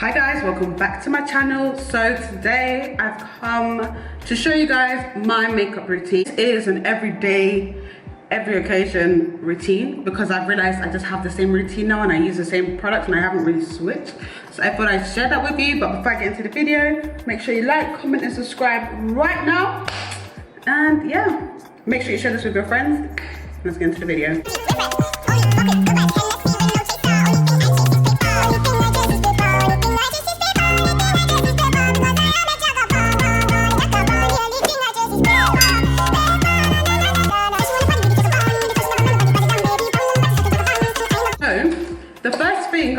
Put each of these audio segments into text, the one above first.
Hi guys, welcome back to my channel. So today I've come to show you guys my makeup routine. It is an everyday, every occasion routine because I've realized I just have the same routine now and I use the same products and I haven't really switched. So I thought I'd share that with you, but before I get into the video, make sure you like, comment and subscribe right now. And yeah, make sure you share this with your friends. Let's get into the video.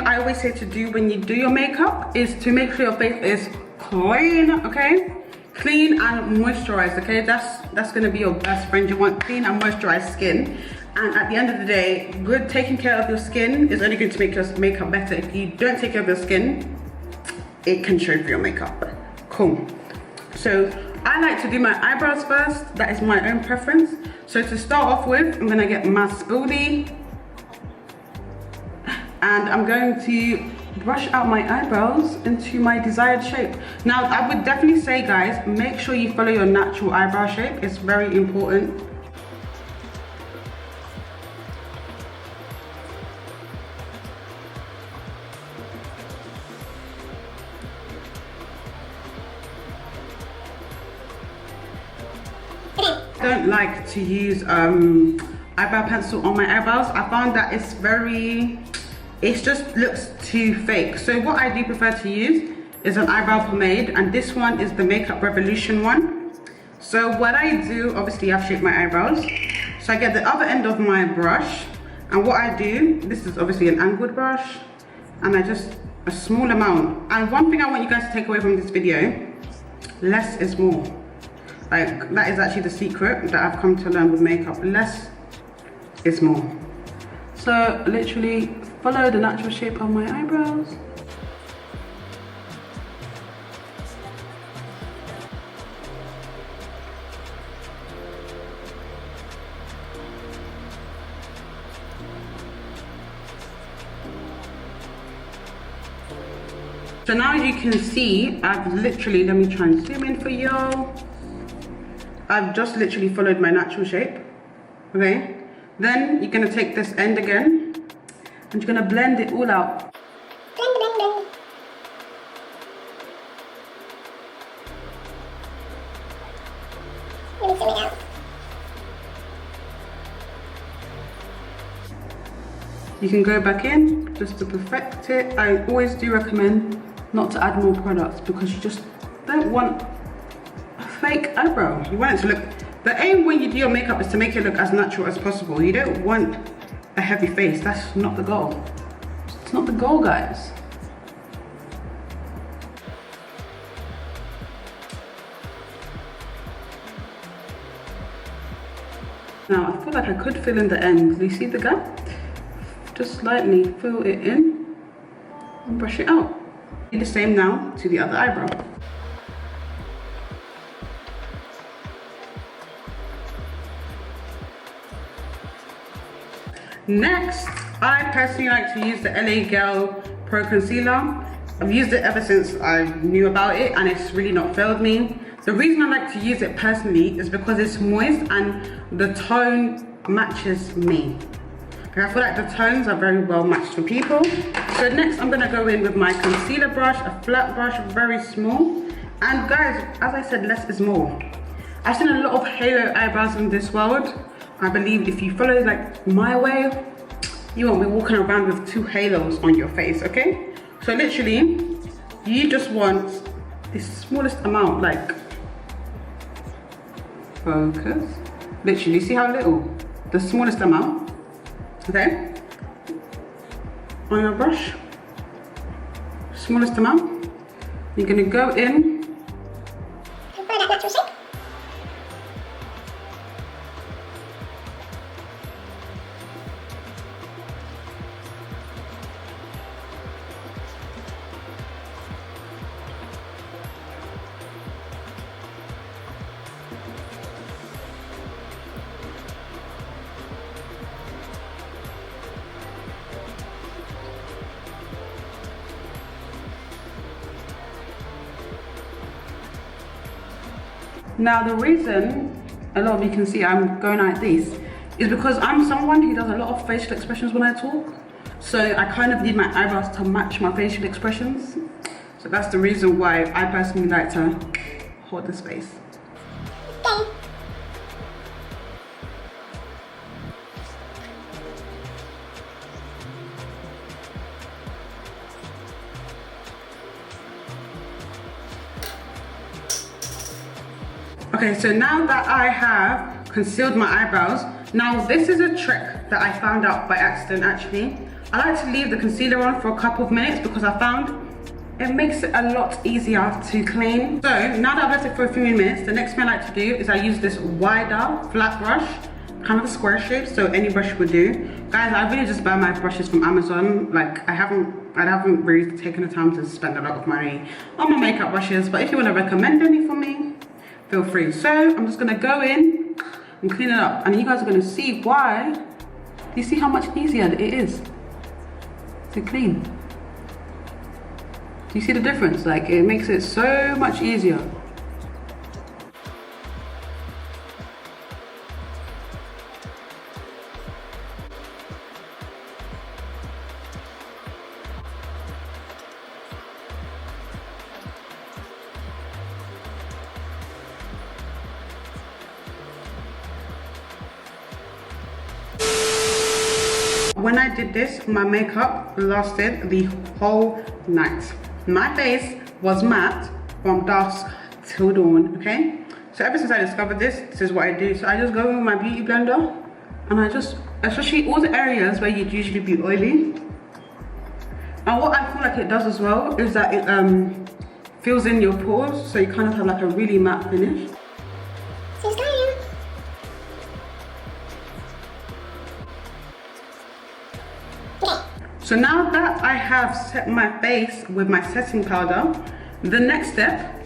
I always say to do when you do your makeup is to make sure your face is clean, okay? Clean and moisturized, okay? That's gonna be your best friend. You want clean and moisturized skin. And at the end of the day, good taking care of your skin is only going to make your makeup better. If you don't take care of your skin, it can show through your makeup. Cool. So I like to do my eyebrows first. That is my own preference. So to start off with, I'm gonna get my spoolie. And I'm going to brush out my eyebrows into my desired shape. Now, I would definitely say, guys, make sure you follow your natural eyebrow shape. It's very important. I don't like to use eyebrow pencil on my eyebrows. I found that it just looks too fake. So what I do prefer to use is an eyebrow pomade, and this one is the Makeup Revolution one. So what I do, obviously I've shaped my eyebrows. So I get the other end of my brush, and what I do, this is obviously an angled brush, and I just, a small amount. And one thing I want you guys to take away from this video, less is more. Like, that is actually the secret that I've come to learn with makeup. Less is more. So literally follow the natural shape of my eyebrows. So now you can see, I've literally, let me try and zoom in for y'all. I've just literally followed my natural shape, okay? Then you're gonna take this end again and you're gonna blend it all out. Blend, blend, blend. Let me zoom it out. You can go back in just to perfect it. I always do recommend not to add more products because you just don't want a fake eyebrow. You want it to look, the aim when you do your makeup is to make it look as natural as possible. You don't want a heavy face. That's not the goal. It's not the goal, guys. Now, I feel like I could fill in the ends. Do you see the gap? Just slightly fill it in and brush it out. Do the same now to the other eyebrow. Next, I personally like to use the LA Girl Pro Concealer. I've used it ever since I knew about it and it's really not failed me. The reason I like to use it personally is because it's moist and the tone matches me. I feel like the tones are very well matched for people. So next I'm gonna go in with my concealer brush, a flat brush, very small. And guys, as I said, less is more. I've seen a lot of halo eyebrows in this world. I believe if you follow like my way, you won't be walking around with two halos on your face, okay? So literally, you just want the smallest amount, like, focus. Literally, see how little? The smallest amount, okay? On your brush, smallest amount. You're gonna go in. Find that natural shape. Now the reason a lot of you can see I'm going like this is because I'm someone who does a lot of facial expressions when I talk. So I kind of need my eyebrows to match my facial expressions. So that's the reason why I personally like to hold the space. Okay. Okay, so now that I have concealed my eyebrows, now this is a trick that I found out by accident actually. I like to leave the concealer on for a couple of minutes because I found it makes it a lot easier to clean. So now that I've left it for a few minutes, the next thing I like to do is I use this wider flat brush, kind of a square shape, so any brush would do. Guys, I really just buy my brushes from Amazon. Like I haven't really taken the time to spend a lot of money on my makeup brushes, but if you want to recommend any for me, feel free. So I'm just gonna go in and clean it up, and you guys are gonna see why. Do you see how much easier it is to clean? Do you see the difference? Like it makes it so much easier. When I did this, my makeup lasted the whole night. My face was matte from dusk till dawn, okay? So ever since I discovered this is what I do. So I just go in with my beauty blender and I just, especially all the areas where you'd usually be oily. And what I feel like it does as well is that it fills in your pores, so you kind of have like a really matte finish. So now that I have set my face with my setting powder, the next step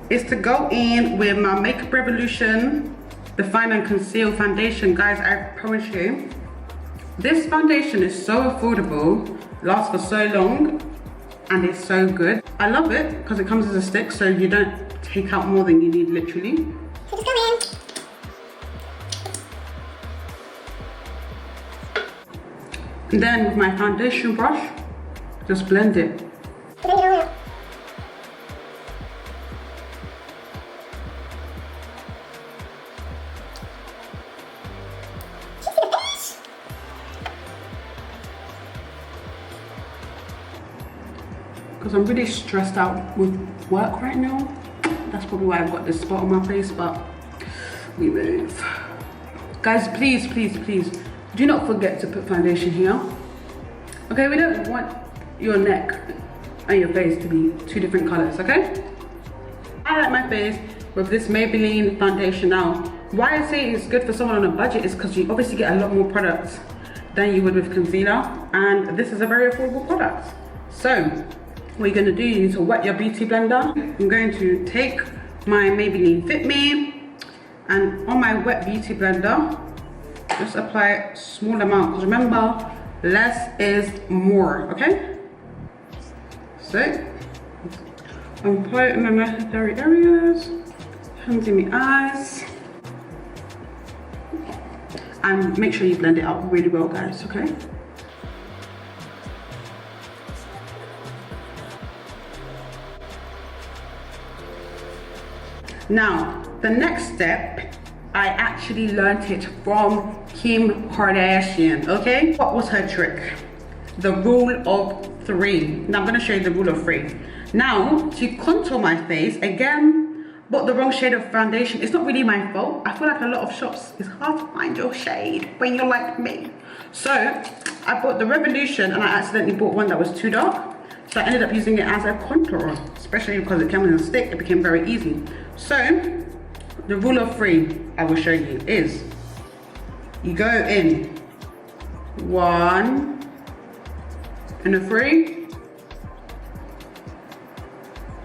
is to go in with my Makeup Revolution Define and Conceal Foundation. Guys, I promise you, this foundation is so affordable, lasts for so long, and it's so good. I love it because it comes as a stick, so you don't take out more than you need, literally. So just go in. And then with my foundation brush, just blend it. Blend it all out. Because I'm really stressed out with work right now. That's probably why I've got this spot on my face, but we move. Guys, please, please, please, do not forget to put foundation here. Okay, we don't want your neck and your face to be two different colors, okay? I like my face with this Maybelline foundation. Now, why I say it's good for someone on a budget is because you obviously get a lot more products than you would with concealer, and this is a very affordable product. So, what you're gonna do, you need to wet your beauty blender. I'm going to take my Maybelline Fit Me, and on my wet beauty blender, just apply a small amount, because remember, less is more, okay? So, apply it in the necessary areas, hands in the eyes, and make sure you blend it out really well, guys, okay? Now, the next step, I actually learned it from Kim Kardashian, okay? What was her trick? The rule of 3. Now I'm gonna show you the rule of 3. Now, to contour my face, again, bought the wrong shade of foundation. It's not really my fault. I feel like a lot of shops, it's hard to find your shade when you're like me. So, I bought the Revolution and I accidentally bought one that was too dark. So I ended up using it as a contour, especially because it came in a stick, it became very easy. So, the rule of 3 I will show you is, you go in 1 and a 3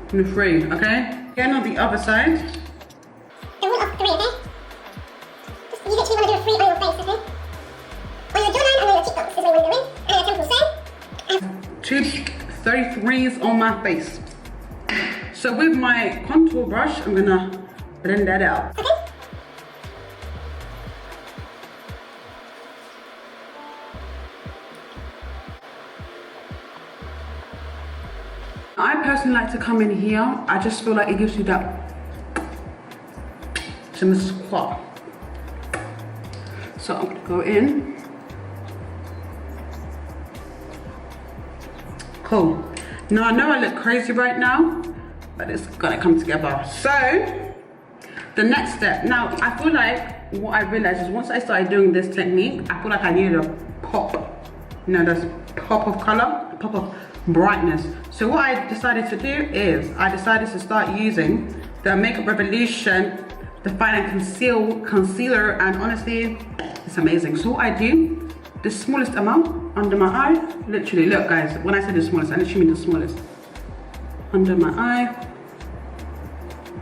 and a 3, okay? Again on the other side. The rule of 3, okay? Just, you literally want to do a 3 on your face, okay? On your jawline and on your cheekbones is what you want to do in. And your temples, same. 2 33s on my face. So with my contour brush, I'm gonna blend that out. Okay. I personally like to come in here. I just feel like it gives you that shimmer squat. So I'm gonna go in. Cool. Now I know I look crazy right now, but it's gonna come together. So the next step. Now I feel like what I realized is once I started doing this technique, I feel like I needed a pop. You know, this pop of color, a pop of brightness. So what I decided to do is I decided to start using the Makeup Revolution Define and Conceal Concealer, and honestly, it's amazing. So what I do, the smallest amount under my eye, literally, look guys, when I say the smallest, I literally mean the smallest. Under my eye,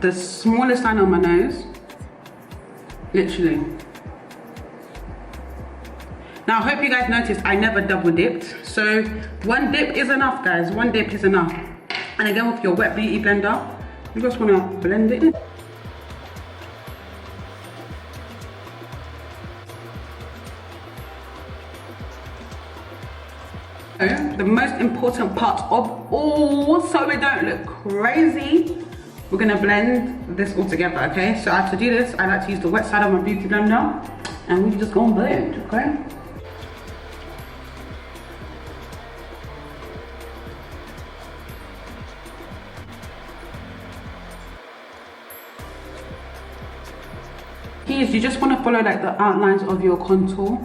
the smallest line on my nose, literally. Now I hope you guys noticed I never double dipped. So one dip is enough guys, one dip is enough. And again with your wet beauty blender, you just wanna blend it in. The most important part of all, so we don't look crazy, we're gonna blend this all together, okay? So to do this, I like to use the wet side of my beauty blender, and we just gonna blend, okay? Keys, you just want to follow like the outlines of your contour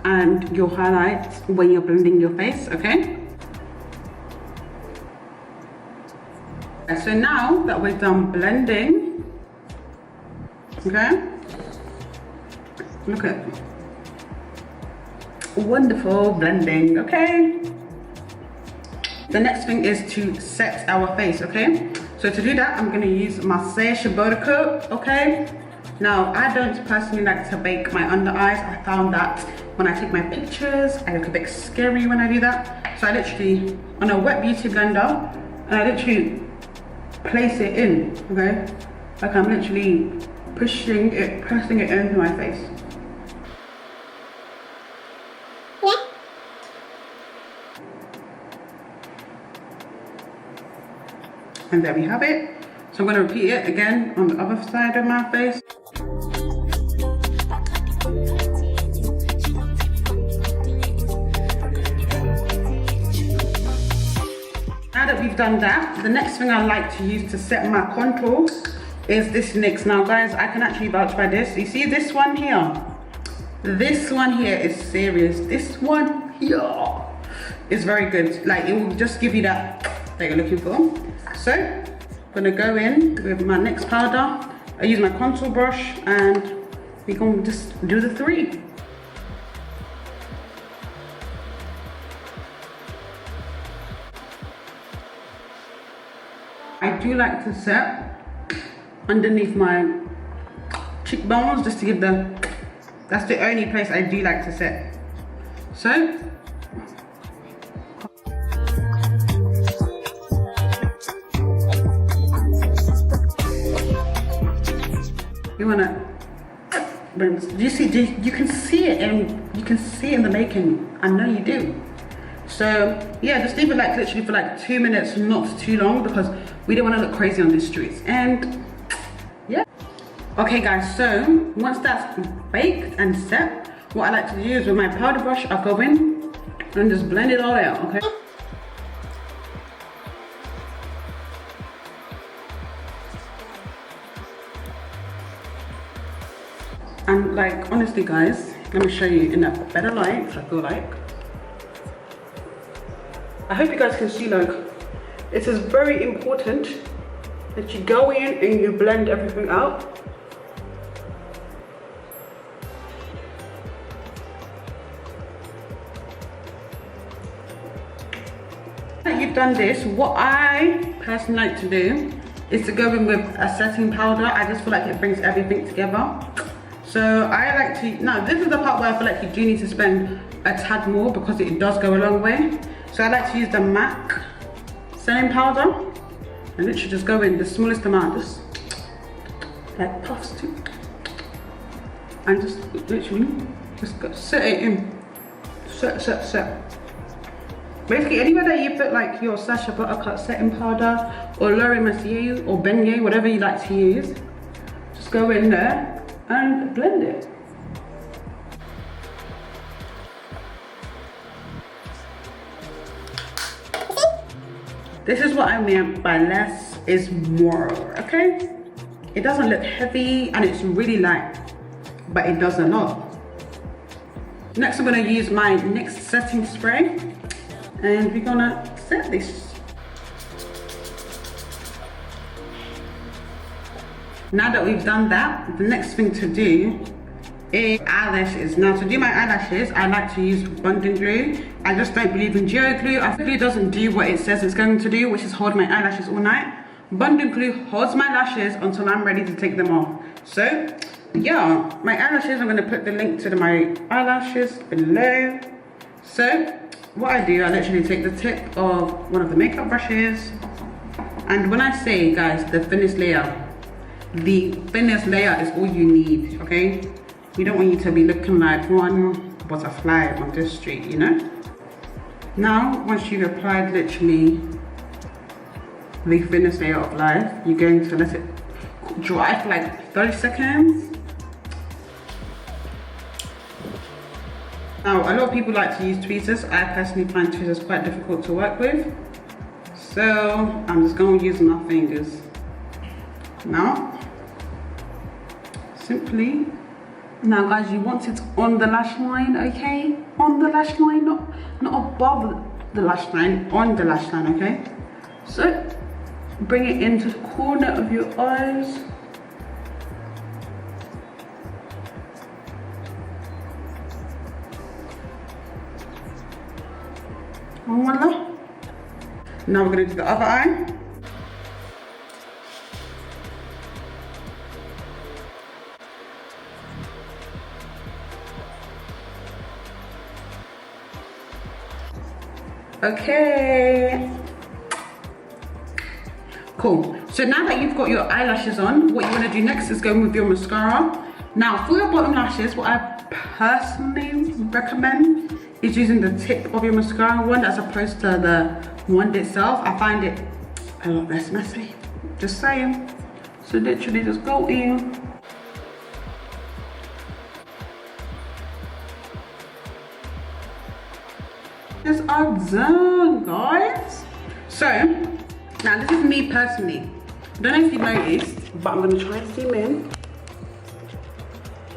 and your highlights when you're blending your face, okay? So now that we're done blending, okay? Look at wonderful blending, okay? The next thing is to set our face, okay? So to do that, I'm gonna use my Sacha Bodeco, okay? Now, I don't personally like to bake my under eyes. I found that when I take my pictures, I look a bit scary when I do that. So I literally, on a wet beauty blender, and I literally place it in, okay? Like I'm literally pressing it into my face. Yeah. And there we have it. So I'm gonna repeat it again on the other side of my face. Now that we've done that, the next thing I like to use to set my contour is this NYX. Now guys, I can actually vouch by this. You see this one here? This one here is serious. This one here is very good. Like it will just give you that you're looking for. So I'm gonna go in with my NYX powder. I use my contour brush and we're gonna just do the three. I do like to set underneath my cheekbones just to give that's the only place I do like to set. So, you wanna, do you see, you can see it in the making, I know you do. So yeah, just leave it like literally for like 2 minutes, not too long, because we don't want to look crazy on the streets. And yeah. Okay guys, so once that's baked and set, what I like to do is with my powder brush, I'll go in and just blend it all out, okay? And like, honestly guys, let me show you in a better light, I feel like. I hope you guys can see, like, it is very important that you go in and you blend everything out. Now you've done this, what I personally like to do is to go in with a setting powder. I just feel like it brings everything together. So I like to, now this is the part where I feel like you do need to spend a tad more because it does go a long way. So I like to use the MAC setting powder. And literally just go in the smallest amount, just like puffs too. And just literally just go, set it in. Set. Basically anywhere that you put like your Sacha Buttercup setting powder or Laura Mercier or Beignet, whatever you like to use, just go in there and blend it. This is what I meant by less is more, okay? It doesn't look heavy and it's really light, but it does a lot. Next, I'm gonna use my NYX setting spray and we're gonna set this. Now that we've done that, the next thing to do is eyelashes. Now to do my eyelashes, I like to use bonding glue. I just don't believe in geo glue. I think glue doesn't do what it says it's going to do, which is hold my eyelashes all night. Bonding glue holds my lashes until I'm ready to take them off. So yeah, my eyelashes, I'm gonna put the link to my eyelashes below. So what I do, I literally take the tip of one of the makeup brushes, and when I say, guys, the thinnest layer is all you need, okay? We don't want you to be looking like one butterfly on this street, you know? Now, once you've applied literally the thinnest layer of life, you're going to let it dry for like 30 seconds. Now, a lot of people like to use tweezers. I personally find tweezers quite difficult to work with. So, I'm just going to use my fingers. Now, simply, now guys, you want it on the lash line, okay? On the lash line, not above the lash line, on the lash line, okay? So, bring it into the corner of your eyes. Voila. Now we're gonna do the other eye. Okay. Cool. So now that you've got your eyelashes on, what you want to do next is go with your mascara. Now for your bottom lashes, what I personally recommend is using the tip of your mascara wand as opposed to the wand itself. I find it a lot less messy. Just saying. So literally just go in. Are done, guys. So now this is me personally. I don't know if you noticed, but I'm gonna try and zoom in.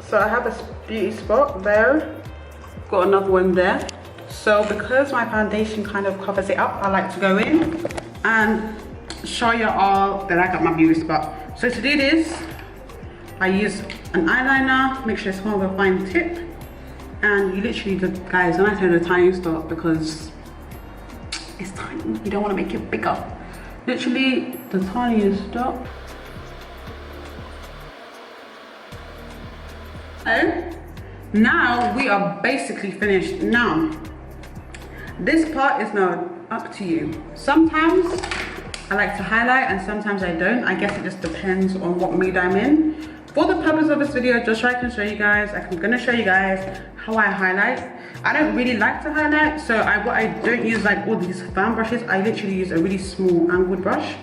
So I have a beauty spot there, got another one there. So because my foundation kind of covers it up, I like to go in and show you all that I got my beauty spot. So to do this, I use an eyeliner, make sure it's more of a fine tip. And you literally, guys, when I say the tiny stop, because it's tiny, you don't want to make it bigger. Literally, the tiniest stop. So, now we are basically finished. Now, this part is now up to you. Sometimes I like to highlight and sometimes I don't. I guess it just depends on what mood I'm in. For the purpose of this video, just so I can show you guys, I'm gonna show you guys how I highlight. I don't really like to highlight, so what I don't use like all these fan brushes. I literally use a really small angled brush,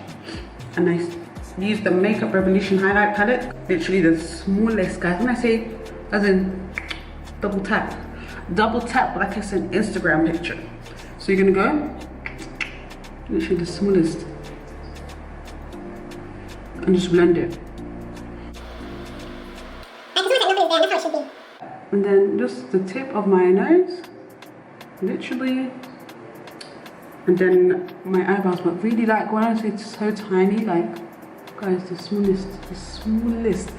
and I use the Makeup Revolution highlight palette. Literally the smallest, guys. When I say, as in double tap like it's an Instagram picture. So you're gonna go, literally the smallest, and just blend it. And then just the tip of my nose, literally, and then my eyebrows. But really, like when I say it's so tiny, like guys, the smallest.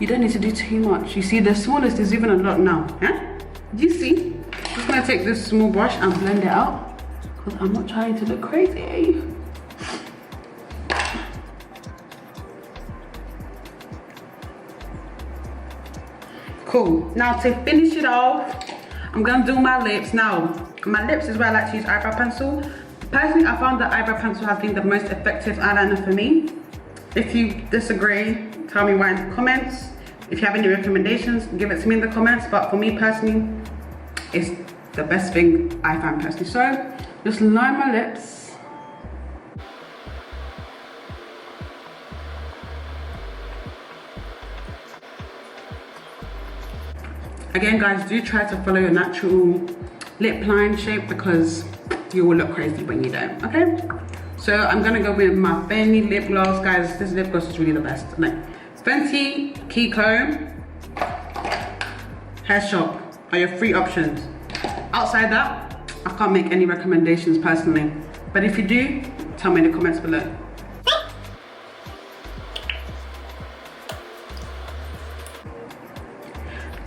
You don't need to do too much. You see, the smallest is even a lot now. Yeah? Do you see? I'm just gonna take this small brush and blend it out because I'm not trying to look crazy. Cool. Now to finish it off, I'm gonna do my lips. Now, my lips is where I like to use eyebrow pencil. Personally, I found that eyebrow pencil has been the most effective eyeliner for me. If you disagree, tell me why in the comments. If you have any recommendations, give it to me in the comments. But for me personally, it's the best thing I find personally. So, just line my lips. Again guys, do try to follow your natural lip line shape because you will look crazy when you don't, okay? So I'm gonna go with my Fenty lip gloss. Guys, this lip gloss is really the best. Like, Fenty, Kiko, Hair Shop are your free options. Outside that, I can't make any recommendations personally. But if you do, tell me in the comments below.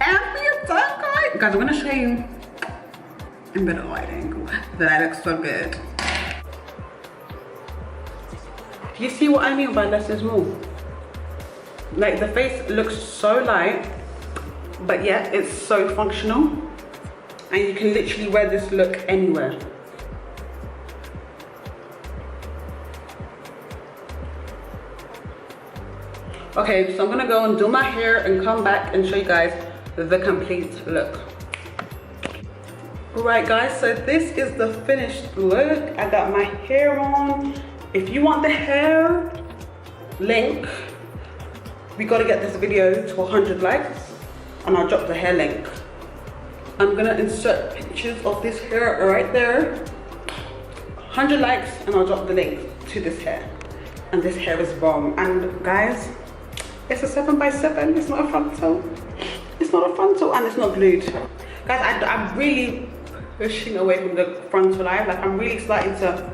And we're done, guys. Guys, I'm gonna show you in better lighting that I look so good. Do you see what I mean by less is more? Like, the face looks so light, but yeah, it's so functional. And you can literally wear this look anywhere. Okay, so I'm gonna go and do my hair and come back and show you guys the complete look. Alright guys, so this is the finished look. I got my hair on. If you want the hair link, we gotta get this video to 100 likes and I'll drop the hair link. I'm gonna insert pictures of this hair right there. 100 likes and I'll drop the link to this hair. And this hair is bomb. And guys, it's a 7x7, it's not a frontal. It's not a frontal and it's not glued. Guys, I'm really pushing away from the frontal eye. Like, I'm really starting to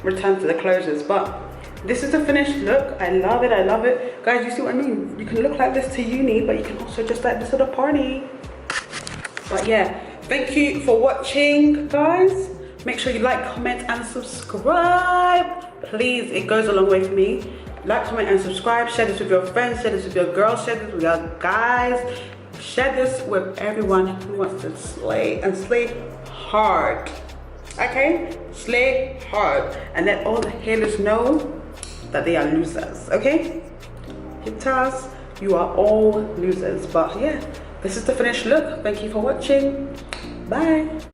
return to the closures, but this is the finished look. I love it, I love it. Guys, you see what I mean? You can look like this to uni, but you can also just like this at a party. But yeah, thank you for watching, guys. Make sure you like, comment, and subscribe. Please, it goes a long way for me. Like, comment, and subscribe. Share this with your friends, share this with your girls, share this with your guys. Share this with everyone who wants to slay and slay hard. Okay? Slay hard. And let all the haters know that they are losers. Okay? Haters, you are all losers. But yeah, this is the finished look. Thank you for watching. Bye.